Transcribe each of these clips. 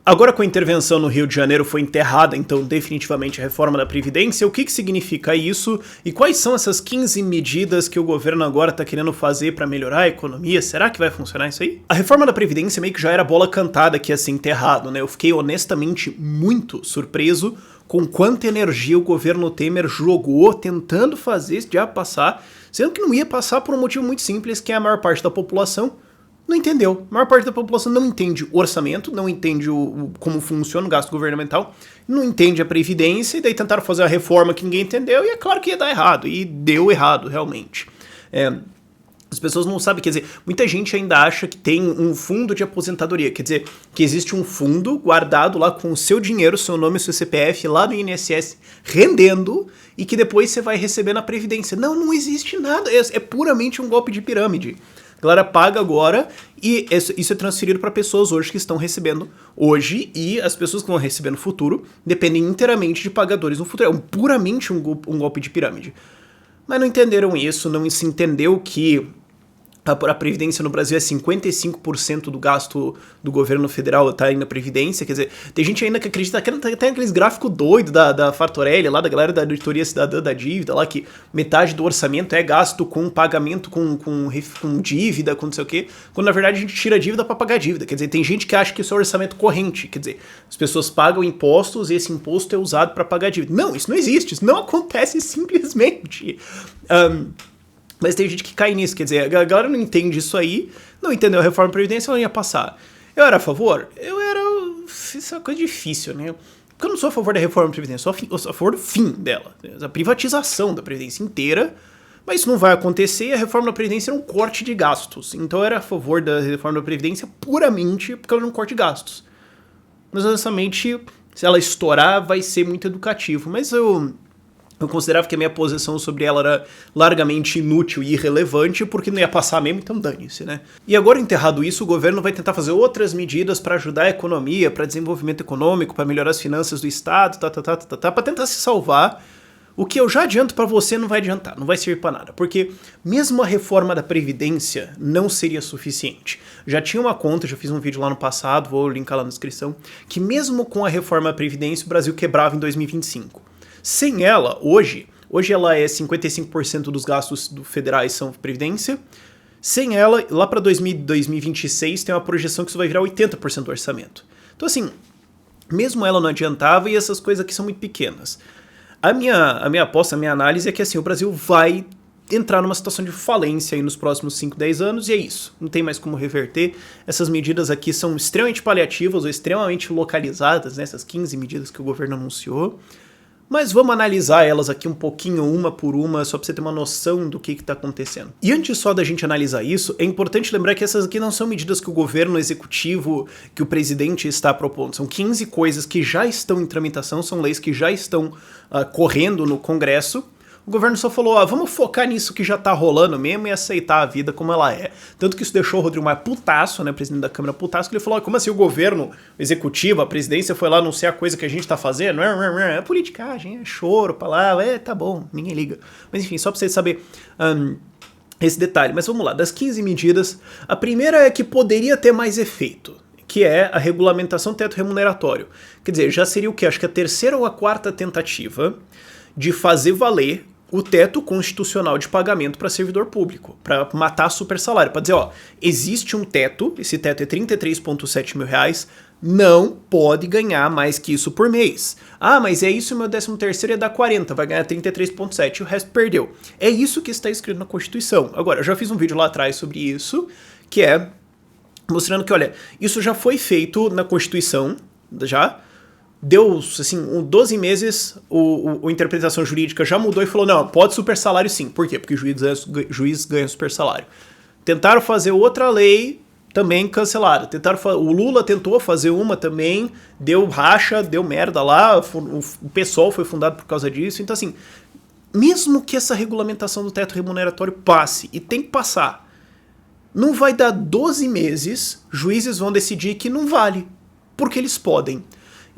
Agora, com a intervenção no Rio de Janeiro, foi enterrada, então, definitivamente a reforma da Previdência. O que significa isso? E quais são essas 15 medidas que o governo agora está querendo fazer para melhorar a economia? Será que vai funcionar isso aí? A reforma da Previdência meio que já era bola cantada que ia ser enterrado, né? Eu fiquei honestamente muito surpreso com quanta energia o governo Temer jogou tentando fazer esse diabo passar, sendo que não ia passar por um motivo muito simples, que é a maior parte da população não entendeu. A maior parte da população não entende o orçamento, não entende como funciona o gasto governamental, não entende a Previdência, e daí tentaram fazer uma reforma que ninguém entendeu, e é claro que ia dar errado, e deu errado, realmente. As pessoas não sabem, quer dizer, muita gente ainda acha que tem um fundo de aposentadoria, quer dizer, que existe um fundo guardado lá com o seu dinheiro, seu nome e seu CPF lá no INSS rendendo, e que depois você vai receber na Previdência. Não, não existe nada, é puramente um golpe de pirâmide. A galera paga agora e isso é transferido para pessoas hoje que estão recebendo hoje, e as pessoas que vão receber no futuro dependem inteiramente de pagadores no futuro. É puramente um golpe de pirâmide. Mas não entenderam isso, não se entendeu que a Previdência no Brasil é 55% do gasto do governo federal tá aí na Previdência, quer dizer, tem gente ainda que acredita que tem aqueles gráficos doidos da Fartorelli, lá da galera da Auditoria Cidadã da Dívida, lá que metade do orçamento é gasto com pagamento com dívida, com não sei o quê, quando na verdade a gente tira a dívida para pagar a dívida, quer dizer, tem gente que acha que isso é orçamento corrente, quer dizer, as pessoas pagam impostos e esse imposto é usado para pagar a dívida. Não, isso não existe, isso não acontece simplesmente. Mas tem gente que cai nisso, quer dizer, a galera não entende isso aí, não entendeu a reforma da Previdência, ela ia passar. Eu era a favor? Isso é uma coisa difícil, né? Porque eu não sou a favor da reforma da Previdência, eu sou a favor do fim dela, a privatização da Previdência inteira, mas isso não vai acontecer, e a reforma da Previdência era um corte de gastos. Então eu era a favor da reforma da Previdência puramente porque ela era um corte de gastos. Mas honestamente, se ela estourar, vai ser muito educativo, mas eu considerava que a minha posição sobre ela era largamente inútil e irrelevante, porque não ia passar mesmo, então dane-se, né? E agora, enterrado isso, o governo vai tentar fazer outras medidas para ajudar a economia, para desenvolvimento econômico, para melhorar as finanças do Estado, para tentar se salvar. O que eu já adianto para você não vai adiantar, não vai servir para nada, porque mesmo a reforma da Previdência não seria suficiente. Já tinha uma conta, já fiz um vídeo lá no passado, vou linkar lá na descrição, que mesmo com a reforma da Previdência, o Brasil quebrava em 2025. Sem ela, hoje ela é 55% dos gastos federais são Previdência. Sem ela, lá para 2026 tem uma projeção que isso vai virar 80% do orçamento. Então assim, mesmo ela não adiantava, e essas coisas aqui são muito pequenas. A minha aposta, a minha análise é que assim, o Brasil vai entrar numa situação de falência aí nos próximos 5, 10 anos, e é isso. Não tem mais como reverter. Essas medidas aqui são extremamente paliativas ou extremamente localizadas, né? Essas 15 medidas que o governo anunciou. Mas vamos analisar elas aqui um pouquinho, uma por uma, só para você ter uma noção do que está acontecendo. E antes só da gente analisar isso, é importante lembrar que essas aqui não são medidas que o governo executivo, que o presidente está propondo. São 15 coisas que já estão em tramitação, são leis que já estão correndo no Congresso. O governo só falou, vamos focar nisso que já tá rolando mesmo e aceitar a vida como ela é. Tanto que isso deixou o Rodrigo Maia putaço, né, presidente da Câmara putaço, que ele falou, como assim o governo, o executivo, a presidência foi lá anunciar a coisa que a gente tá fazendo? É politicagem, é choro, palavra, tá bom, ninguém liga. Mas enfim, só pra vocês saberem esse detalhe. Mas vamos lá, das 15 medidas, a primeira é que poderia ter mais efeito, que é a regulamentação do teto remuneratório. Quer dizer, já seria o quê? Acho que a terceira ou a quarta tentativa de fazer valer o teto constitucional de pagamento para servidor público, para matar super salário, para dizer, existe um teto, esse teto é 33,7 mil reais, não pode ganhar mais que isso por mês. Mas é isso, meu 13º ia dar 40, vai ganhar 33,7 e o resto perdeu. É isso que está escrito na Constituição. Agora, eu já fiz um vídeo lá atrás sobre isso, que é mostrando que, olha, isso já foi feito na Constituição, já. Deu, assim, 12 meses, a interpretação jurídica já mudou e falou, não, pode super salário sim. Por quê? Porque o juiz ganha super salário. Tentaram fazer outra lei, também cancelaram. O Lula tentou fazer uma também, deu racha, deu merda lá, o PSOL foi fundado por causa disso. Então, assim, mesmo que essa regulamentação do teto remuneratório passe, e tem que passar, não vai dar 12 meses, juízes vão decidir que não vale, porque eles podem.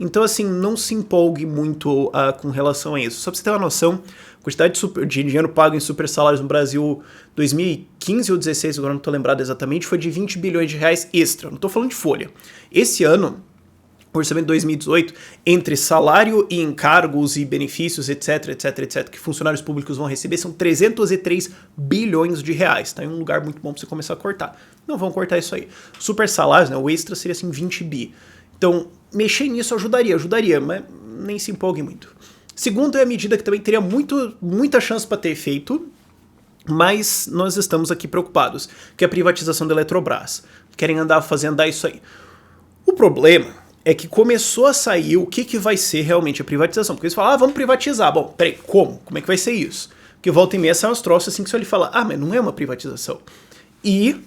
Então, assim, não se empolgue muito com relação a isso. Só pra você ter uma noção, a quantidade de dinheiro pago em super salários no Brasil 2015 ou 2016, agora não tô lembrado exatamente, foi de 20 bilhões de reais extra. Não tô falando de folha. Esse ano, orçamento de 2018, entre salário e encargos e benefícios, etc, etc, etc, que funcionários públicos vão receber, são 303 bilhões de reais. Tá em um lugar muito bom pra você começar a cortar. Não vão cortar isso aí. Super salários, né, o extra seria assim 20 bi. Então, mexer nisso ajudaria, mas nem se empolgue muito. Segundo, é a medida que também teria muita chance para ter efeito, mas nós estamos aqui preocupados, que é a privatização da Eletrobras. Querem fazer andar isso aí. O problema é que começou a sair o que vai ser realmente a privatização. Porque eles falam, vamos privatizar. Bom, peraí, como? Como é que vai ser isso? Porque volta e meia saem uns troços assim que você olha e fala, mas não é uma privatização. E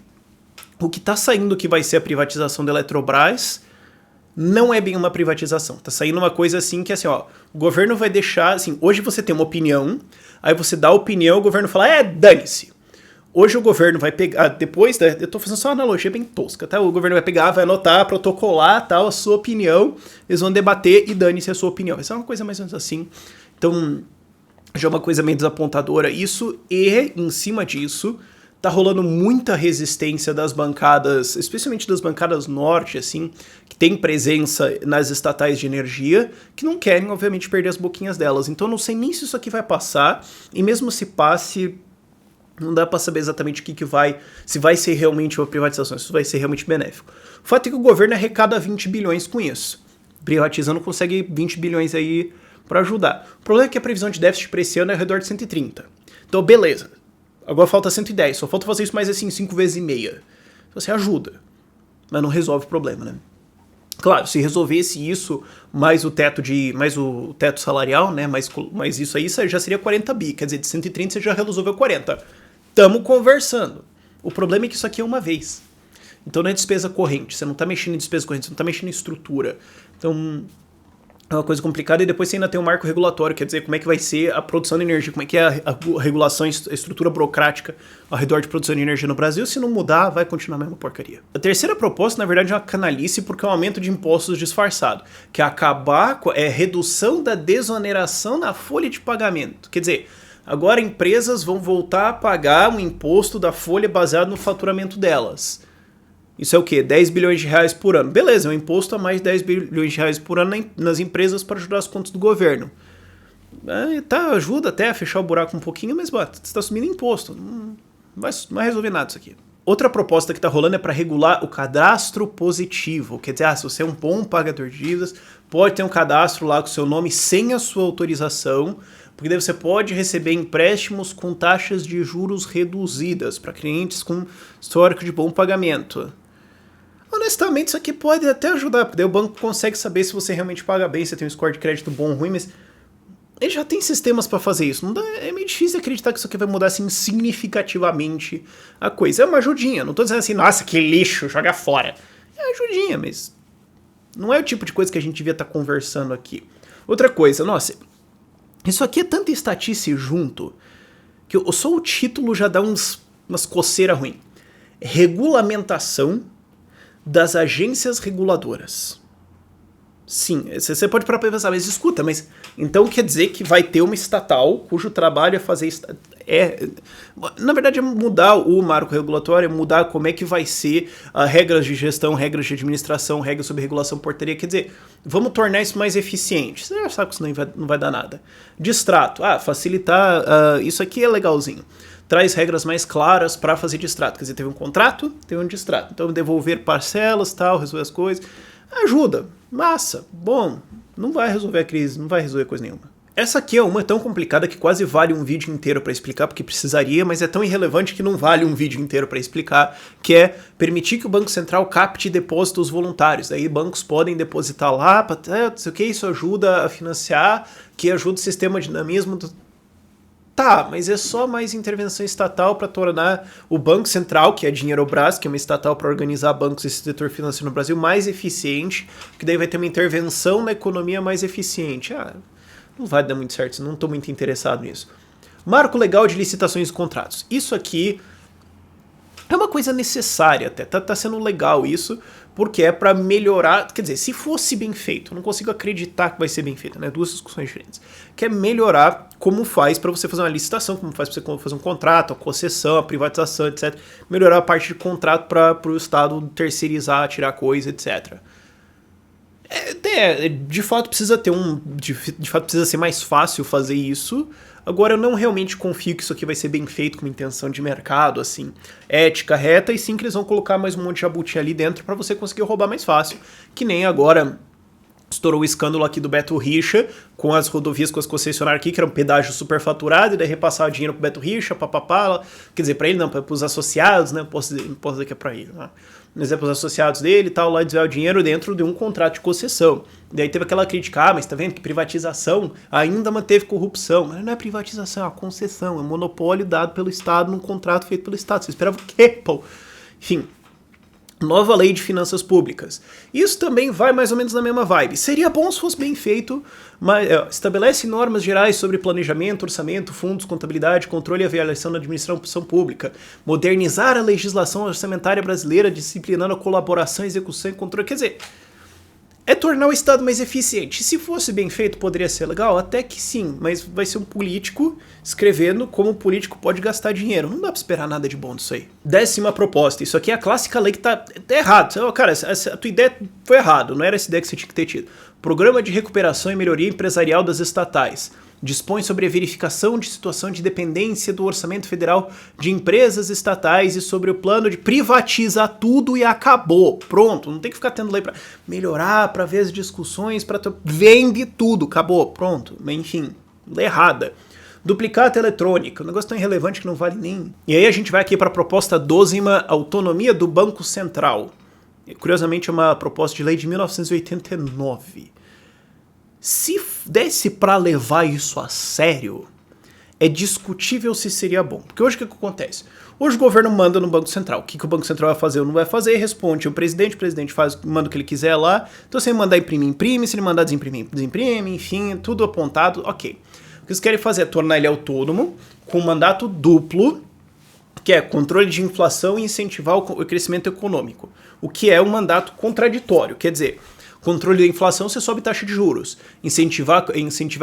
o que tá saindo que vai ser a privatização da Eletrobras não é bem uma privatização. Tá saindo uma coisa assim que assim, o governo vai deixar, assim, hoje você tem uma opinião, aí você dá a opinião, o governo fala, dane-se. Hoje o governo vai pegar, depois, eu tô fazendo só uma analogia bem tosca, tá? O governo vai pegar, vai anotar, protocolar, tal, a sua opinião, eles vão debater e dane-se a sua opinião. Isso é uma coisa mais ou menos assim. Então, já é uma coisa meio desapontadora isso, e em cima disso, tá rolando muita resistência das bancadas, especialmente das bancadas norte, assim, que tem presença nas estatais de energia, que não querem, obviamente, perder as boquinhas delas. Então, eu não sei nem se isso aqui vai passar, e mesmo se passe, não dá pra saber exatamente o que vai, se vai ser realmente uma privatização, se vai ser realmente benéfico. O fato é que o governo arrecada 20 bilhões com isso. Privatizando consegue 20 bilhões aí pra ajudar. O problema é que a previsão de déficit para esse ano é ao redor de 130. Então, beleza. Agora falta 110, só falta fazer isso mais assim 5 vezes e meia. Você ajuda, mas não resolve o problema, né? Claro, se resolvesse isso, mais o teto salarial, né, mais isso aí já seria 40 bi, quer dizer, de 130 você já resolveu 40. Tamo conversando. O problema é que isso aqui é uma vez. Então não é despesa corrente, você não tá mexendo em despesa corrente, você não tá mexendo em estrutura. Então é uma coisa complicada, e depois você ainda tem um marco regulatório, quer dizer, como é que vai ser a produção de energia, como é que é a regulação, a estrutura burocrática ao redor de produção de energia no Brasil. Se não mudar, vai continuar a mesma porcaria. A terceira proposta, na verdade, é uma canalice, porque é um aumento de impostos disfarçado, que é acabar com a redução da desoneração na folha de pagamento. Quer dizer, agora empresas vão voltar a pagar um imposto da folha baseado no faturamento delas. Isso é o quê? 10 bilhões de reais por ano. Beleza, é um imposto a mais de 10 bilhões de reais por ano nas empresas para ajudar as contas do governo. Ajuda até a fechar o buraco um pouquinho, mas você está assumindo imposto. Não vai resolver nada isso aqui. Outra proposta que está rolando é para regular o cadastro positivo. Quer dizer, se você é um bom pagador de dívidas, pode ter um cadastro lá com o seu nome sem a sua autorização, porque daí você pode receber empréstimos com taxas de juros reduzidas para clientes com histórico de bom pagamento. Honestamente, isso aqui pode até ajudar, porque daí o banco consegue saber se você realmente paga bem, se tem um score de crédito bom ou ruim, mas ele já tem sistemas para fazer isso. É meio difícil acreditar que isso aqui vai mudar assim significativamente a coisa. É uma ajudinha, não tô dizendo assim, nossa, que lixo, joga fora. É uma ajudinha, mas não é o tipo de coisa que a gente devia estar conversando aqui. Outra coisa, nossa, isso aqui é tanta estatice junto, que só o título já dá umas coceiras ruins. Regulamentação das agências reguladoras. Sim, você pode parar pra pensar, mas escuta, mas então quer dizer que vai ter uma estatal cujo trabalho é fazer... na verdade é mudar o marco regulatório, é mudar como é que vai ser regras de gestão, regras de administração, regras sobre regulação portaria, quer dizer, vamos tornar isso mais eficiente. Você já sabe que isso não vai dar nada. Distrato, facilitar, isso aqui é legalzinho. Traz regras mais claras para fazer distrato. Quer dizer, teve um contrato, teve um distrato. Então, devolver parcelas, tal, resolver as coisas. Ajuda, massa, bom. Não vai resolver a crise, não vai resolver coisa nenhuma. Essa aqui é uma tão complicada que quase vale um vídeo inteiro para explicar, porque precisaria, mas é tão irrelevante que não vale um vídeo inteiro para explicar, que é permitir que o Banco Central capte depósitos voluntários. Daí bancos podem depositar lá, não sei o que, isso ajuda a financiar, que ajuda o sistema de dinamismo Tá, mas é só mais intervenção estatal para tornar o Banco Central, que é a Dinheirobras, que é uma estatal para organizar bancos e esse setor financeiro no Brasil, mais eficiente, que daí vai ter uma intervenção na economia mais eficiente. Não vai dar muito certo, não estou muito interessado nisso. Marco legal de licitações e contratos. Isso aqui é uma coisa necessária até, tá sendo legal isso, porque é para melhorar, quer dizer, se fosse bem feito, eu não consigo acreditar que vai ser bem feito, né? Duas discussões diferentes. Que é melhorar como faz para você fazer uma licitação, como faz para você fazer um contrato, a concessão, a privatização, etc. Melhorar a parte de contrato para o Estado terceirizar, tirar coisa, etc. De fato precisa ter de fato precisa ser mais fácil fazer isso. Agora eu não realmente confio que isso aqui vai ser bem feito com intenção de mercado, assim, ética reta, e sim que eles vão colocar mais um monte de jabuti ali dentro pra você conseguir roubar mais fácil. Que nem agora estourou o escândalo aqui do Beto Richa, com as rodovias, com as concessionárias aqui, que era um pedágio superfaturado, e daí repassar o dinheiro pro Beto Richa, papapá, quer dizer, pra ele não, pros associados, né, não posso dizer que é pra ele, né? Mas é pros associados dele e tal, lá desviar o dinheiro dentro de um contrato de concessão. Daí teve aquela crítica, mas tá vendo que privatização ainda manteve corrupção. Mas não é privatização, é uma concessão, é um monopólio dado pelo Estado num contrato feito pelo Estado. Você esperava o quê, pô? Enfim, nova lei de finanças públicas. Isso também vai mais ou menos na mesma vibe. Seria bom se fosse bem feito, mas estabelece normas gerais sobre planejamento, orçamento, fundos, contabilidade, controle e avaliação da administração pública. Modernizar a legislação orçamentária brasileira, disciplinando a colaboração, execução e controle. Quer dizer, é tornar o Estado mais eficiente. Se fosse bem feito, poderia ser legal? Até que sim, mas vai ser um político escrevendo como o político pode gastar dinheiro. Não dá pra esperar nada de bom disso aí. 10ª proposta. Isso aqui é a clássica lei que tá errado. Cara, a tua ideia foi errada. Não era essa ideia que você tinha que ter tido. Programa de recuperação e melhoria empresarial das estatais. Dispõe sobre a verificação de situação de dependência do orçamento federal de empresas estatais e sobre o plano de privatizar tudo e acabou. Pronto, não tem que ficar tendo lei para melhorar, para ver as discussões, para vende tudo, acabou, pronto. Enfim, lei errada. Duplicata eletrônica, um negócio tão irrelevante que não vale nem. E aí a gente vai aqui para a proposta 12ª, autonomia do Banco Central. Curiosamente é uma proposta de lei de 1989. Se desse pra levar isso a sério, é discutível se seria bom. Porque hoje o que acontece? Hoje o governo manda no Banco Central. O que o Banco Central vai fazer ou não vai fazer, responde o presidente faz, manda o que ele quiser lá. Então se ele mandar imprimir, imprime. Se ele mandar desimprime, desimprime. Enfim, tudo apontado, ok. O que eles querem fazer é tornar ele autônomo, com um mandato duplo, que é controle de inflação e incentivar o crescimento econômico. O que é um mandato contraditório, quer dizer, controle da inflação, você sobe taxa de juros. Incentivar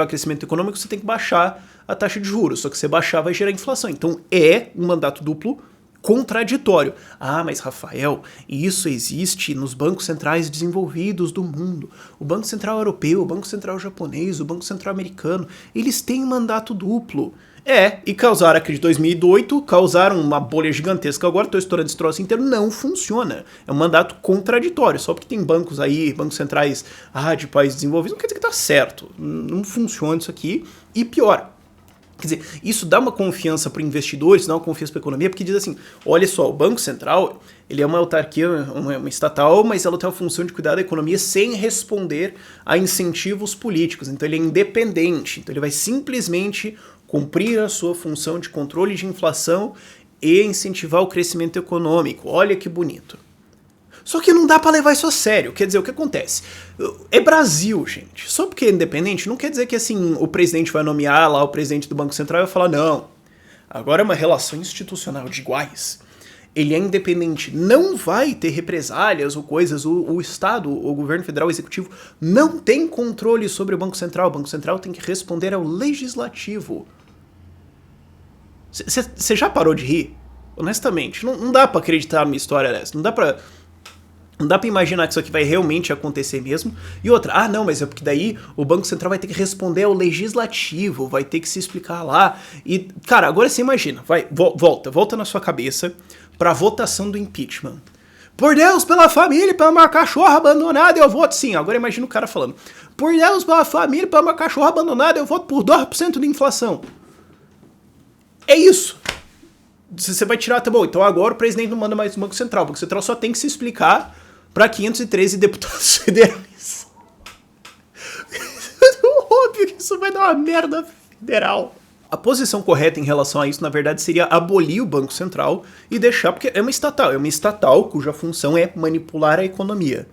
crescimento econômico, você tem que baixar a taxa de juros. Só que você baixar vai gerar inflação. Então é um mandato duplo contraditório. Ah, mas Rafael, isso existe nos bancos centrais desenvolvidos do mundo. O Banco Central Europeu, o Banco Central Japonês, o Banco Central Americano, eles têm mandato duplo. E causaram a crise de 2008, causaram uma bolha gigantesca. Agora estou estourando esse troço inteiro, não funciona. É um mandato contraditório, só porque tem bancos aí, bancos centrais de países desenvolvidos, não quer dizer que tá certo. Não funciona isso aqui. E pior, quer dizer, isso dá uma confiança para investidores, dá uma confiança para a economia, porque diz assim, olha só, o Banco Central, ele é uma autarquia, uma estatal, mas ela tem a função de cuidar da economia sem responder a incentivos políticos. Então ele é independente, então ele vai simplesmente cumprir a sua função de controle de inflação e incentivar o crescimento econômico. Olha que bonito. Só que não dá pra levar isso a sério. Quer dizer, o que acontece? É Brasil, gente. Só porque é independente não quer dizer que assim o presidente vai nomear lá o presidente do Banco Central e vai falar, não, agora é uma relação institucional de iguais. Ele é independente, não vai ter represálias ou coisas, o Estado, o governo federal, o executivo, não tem controle sobre o Banco Central. O Banco Central tem que responder ao legislativo. Você já parou de rir? Honestamente, não dá pra acreditar numa história dessa. Não dá pra imaginar que isso aqui vai realmente acontecer mesmo. E outra, não, mas é porque daí o Banco Central vai ter que responder ao legislativo, vai ter que se explicar lá. E, cara, agora você imagina, volta na sua cabeça pra votação do impeachment. Por Deus, pela família, pela uma cachorra abandonada, eu voto sim. Agora imagina o cara falando, por Deus, pela família, pela uma cachorra abandonada, eu voto por 2% de inflação. É isso. Você vai tirar, tá bom, então agora o presidente não manda mais no Banco Central. O Banco Central só tem que se explicar para 513 deputados federais. Óbvio que isso vai dar uma merda federal. A posição correta em relação a isso, na verdade, seria abolir o Banco Central e deixar, porque é uma estatal cuja função é manipular a economia.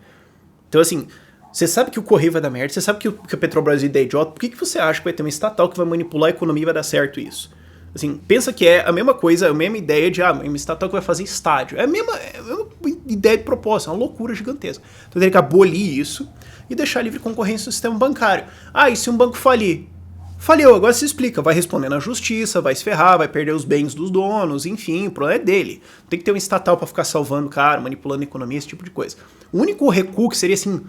Então, assim, você sabe que o Correio vai dar merda, você sabe que a Petrobras é idiota, por que você acha que vai ter uma estatal que vai manipular a economia e vai dar certo isso? Assim, pensa que é a mesma coisa, a mesma ideia de uma estatal que vai fazer estádio. É a mesma ideia de proposta, é uma loucura gigantesca. Então tem que abolir isso e deixar livre concorrência no sistema bancário. E se um banco falir? Faliu, agora se explica, vai responder na justiça, vai se ferrar, vai perder os bens dos donos, enfim, o problema é dele. Tem que ter um estatal pra ficar salvando o cara, manipulando a economia, esse tipo de coisa. O único recuo que seria assim,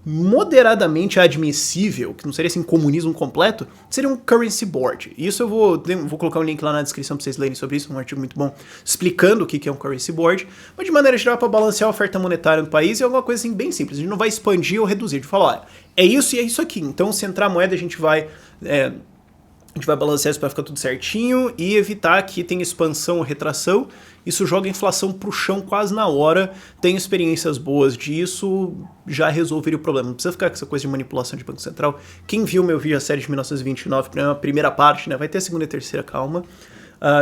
moderadamente admissível, que não seria assim comunismo completo, seria um currency board. E isso eu vou colocar um link lá na descrição para vocês lerem sobre isso, um artigo muito bom explicando o que é um currency board, mas de maneira geral para balancear a oferta monetária do país é alguma coisa assim bem simples. A gente não vai expandir ou reduzir, a gente fala, olha, é isso e é isso aqui. Então se entrar moeda a gente vai balancear isso para ficar tudo certinho e evitar que tenha expansão ou retração. Isso joga a inflação pro chão quase na hora. Tenho experiências boas disso, já resolveria o problema. Não precisa ficar com essa coisa de manipulação de Banco Central. Quem viu meu vídeo, a série de 1929, a primeira parte, né, vai ter a segunda e terceira, calma,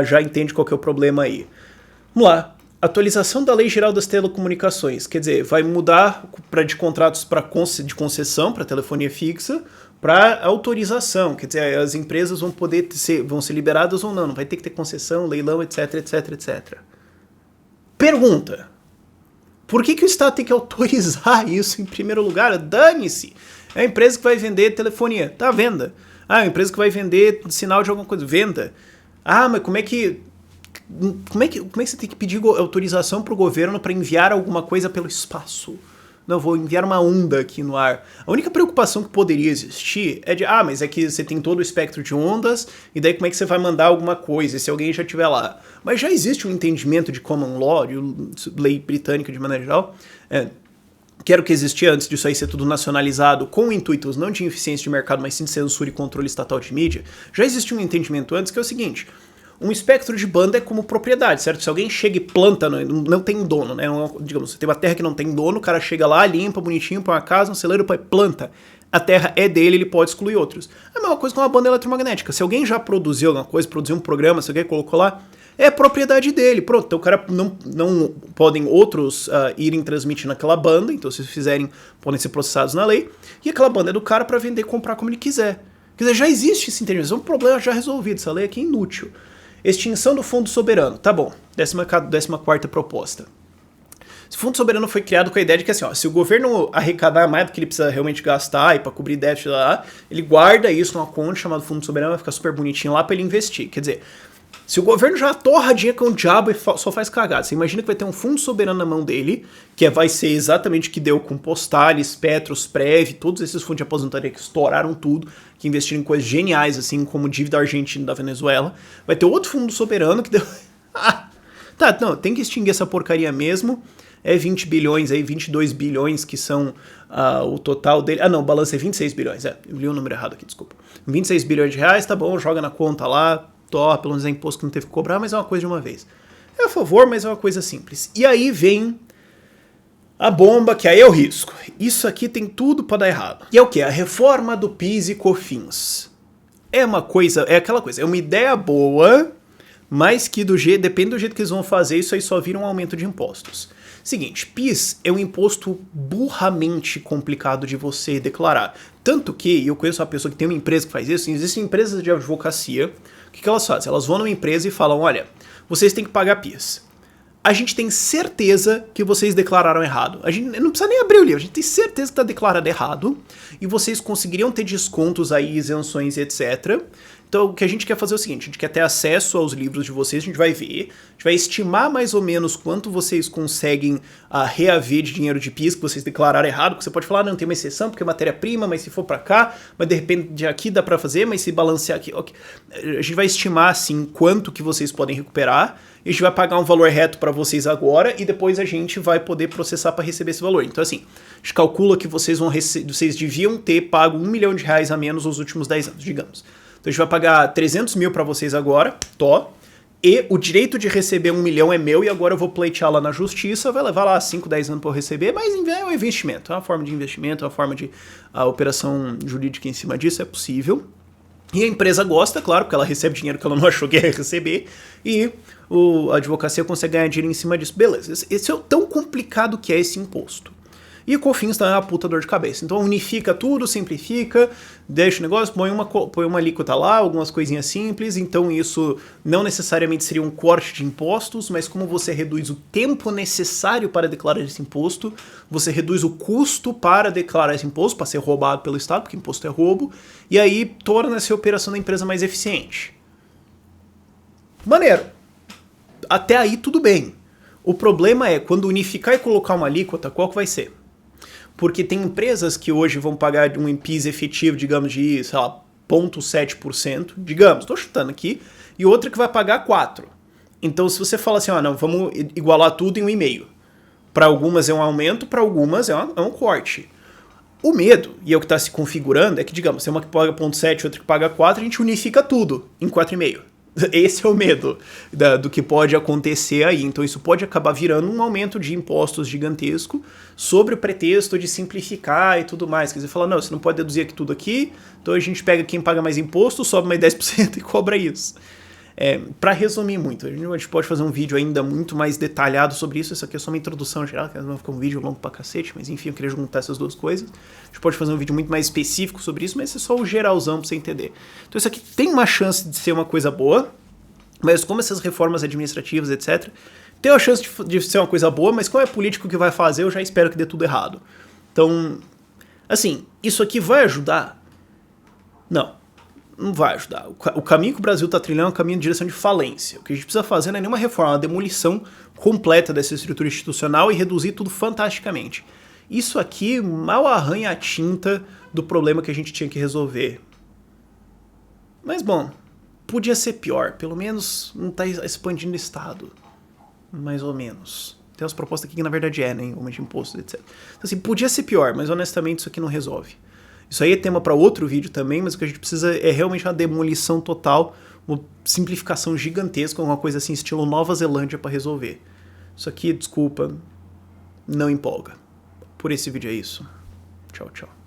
já entende qual que é o problema aí. Vamos lá. Atualização da Lei Geral das Telecomunicações. Quer dizer, vai mudar de contratos de concessão para telefonia fixa para autorização. Quer dizer, as empresas vão ser liberadas ou não vai ter que ter concessão, leilão, etc, etc, etc. Pergunta: por que o Estado tem que autorizar isso em primeiro lugar? Dane-se! É a empresa que vai vender telefonia, tá à venda. Ah, é a empresa que vai vender sinal de alguma coisa, venda. Ah, mas como é que você tem que pedir autorização para o governo para enviar alguma coisa pelo espaço? Não, vou enviar uma onda aqui no ar. A única preocupação que poderia existir é mas é que você tem todo o espectro de ondas, e daí como é que você vai mandar alguma coisa, se alguém já estiver lá? Mas já existe um entendimento de common law, de lei britânica de maneira geral, que era o que existia antes disso aí ser tudo nacionalizado, com intuitos não de eficiência de mercado, mas sim de censura e controle estatal de mídia. Já existia um entendimento antes que é o seguinte: um espectro de banda é como propriedade, certo? Se alguém chega e planta, não tem dono, né? Digamos, você tem uma terra que não tem dono, o cara chega lá, limpa bonitinho, põe uma casa, um celeiro, planta. A terra é dele, ele pode excluir outros. É a mesma coisa com uma banda eletromagnética. Se alguém já produziu alguma coisa, produziu um programa, se alguém colocou lá, é propriedade dele. Pronto, então o cara não podem outros irem transmitir naquela banda, então se fizerem, podem ser processados na lei, e aquela banda é do cara para vender e comprar como ele quiser. Quer dizer, já existe esse entendimento, é um problema já resolvido, essa lei aqui é inútil. Extinção do Fundo Soberano. Tá bom, 14ª proposta. Esse Fundo Soberano foi criado com a ideia de que assim, se o governo arrecadar mais do que ele precisa realmente gastar e para cobrir déficit lá, ele guarda isso numa conta chamada Fundo Soberano, vai ficar super bonitinho lá para ele investir. Quer dizer, se o governo já torra dinheiro com o diabo e só faz cagada, você imagina que vai ter um fundo soberano na mão dele, que vai ser exatamente o que deu com Postales, Petros, Prev, todos esses fundos de aposentadoria que estouraram tudo, que investiram em coisas geniais, assim como dívida argentina da Venezuela. Vai ter outro fundo soberano que deu... tem que extinguir essa porcaria mesmo. É 20 bilhões aí, 22 bilhões que são o total dele. O balanço é 26 bilhões, eu li o número errado aqui, desculpa. 26 bilhões de reais, tá bom, joga na conta lá, pelo menos é imposto que não teve que cobrar, mas é uma coisa de uma vez. É a favor, mas é uma coisa simples. E aí vem a bomba, que aí é o risco. Isso aqui tem tudo pra dar errado. E é o quê? A reforma do PIS e COFINS. É aquela coisa, é uma ideia boa, mas que depende do jeito que eles vão fazer, isso aí só vira um aumento de impostos. Seguinte, PIS é um imposto burramente complicado de você declarar. Tanto que, eu conheço uma pessoa que tem uma empresa que faz isso, existem empresas de advocacia. O que elas fazem? Elas vão numa empresa e falam, olha, vocês têm que pagar PIS. A gente tem certeza que vocês declararam errado. A gente não precisa nem abrir o livro, a gente tem certeza que está declarado errado e vocês conseguiriam ter descontos aí, isenções, etc. Então o que a gente quer fazer é o seguinte, a gente quer ter acesso aos livros de vocês, a gente vai ver, a gente vai estimar mais ou menos quanto vocês conseguem reaver de dinheiro de PIS que vocês declararam errado, porque você pode falar, não, tem uma exceção porque é matéria-prima, mas se for para cá, mas de repente aqui dá para fazer, mas se balancear aqui, okay. A gente vai estimar assim quanto que vocês podem recuperar, a gente vai pagar um valor reto para vocês agora e depois a gente vai poder processar para receber esse valor. Então assim, a gente calcula que vocês deviam ter pago R$1 milhão a menos nos últimos 10 anos, digamos. Então a gente vai pagar 300 mil para vocês agora, e o direito de receber 1 milhão é meu e agora eu vou pleitear lá na justiça, vai levar lá 5, 10 anos para eu receber, mas é um investimento, é uma forma de investimento, é uma forma de operação jurídica em cima disso, é possível. E a empresa gosta, claro, porque ela recebe dinheiro que ela não achou que ia receber, e a advocacia consegue ganhar dinheiro em cima disso. Beleza, esse é o tão complicado que é esse imposto. E o COFINS tá uma puta dor de cabeça. Então unifica tudo, simplifica, deixa o negócio, põe uma alíquota lá, algumas coisinhas simples. Então isso não necessariamente seria um corte de impostos, mas como você reduz o tempo necessário para declarar esse imposto, você reduz o custo para declarar esse imposto, para ser roubado pelo Estado, porque imposto é roubo, e aí torna essa operação da empresa mais eficiente. Maneiro. Até aí tudo bem. O problema é, quando unificar e colocar uma alíquota, qual que vai ser? Porque tem empresas que hoje vão pagar um PIS efetivo, digamos, de, sei lá, 0,7%, digamos, tô chutando aqui, e outra que vai pagar 4%. Então, se você fala assim, não, vamos igualar tudo em 1,5%. Para algumas é um aumento, para algumas é um corte. O medo, e é o que está se configurando, é que, digamos, tem uma que paga 0,7%, outra que paga 4%, a gente unifica tudo em 4,5%. Esse é o medo do que pode acontecer aí. Então isso pode acabar virando um aumento de impostos gigantesco sobre o pretexto de simplificar e tudo mais. Quer dizer, falar, não, você não pode deduzir aqui tudo aqui, então a gente pega quem paga mais imposto, sobe mais 10% e cobra isso. Para resumir muito, a gente pode fazer um vídeo ainda muito mais detalhado sobre isso. Isso aqui é só uma introdução geral, que vai ficar um vídeo longo pra cacete, mas enfim, eu queria juntar essas duas coisas. A gente pode fazer um vídeo muito mais específico sobre isso, mas esse é só o geralzão pra você entender. Então isso aqui tem uma chance de ser uma coisa boa, mas como essas reformas administrativas, etc., tem uma chance de ser uma coisa boa, mas como é político que vai fazer, eu já espero que dê tudo errado. Então, assim, isso aqui vai ajudar? Não vai ajudar. O caminho que o Brasil está trilhando é um caminho em direção de falência. O que a gente precisa fazer não é nenhuma reforma, é uma demolição completa dessa estrutura institucional e reduzir tudo fantasticamente. Isso aqui mal arranha a tinta do problema que a gente tinha que resolver. Mas, bom, podia ser pior. Pelo menos não está expandindo o Estado. Mais ou menos. Tem umas propostas aqui que na verdade né? Aumento de impostos, etc. Então, assim, podia ser pior, mas honestamente isso aqui não resolve. Isso aí é tema para outro vídeo também, mas o que a gente precisa é realmente uma demolição total, uma simplificação gigantesca, uma coisa assim, estilo Nova Zelândia para resolver. Isso aqui, desculpa, não empolga. Por esse vídeo é isso. Tchau, tchau.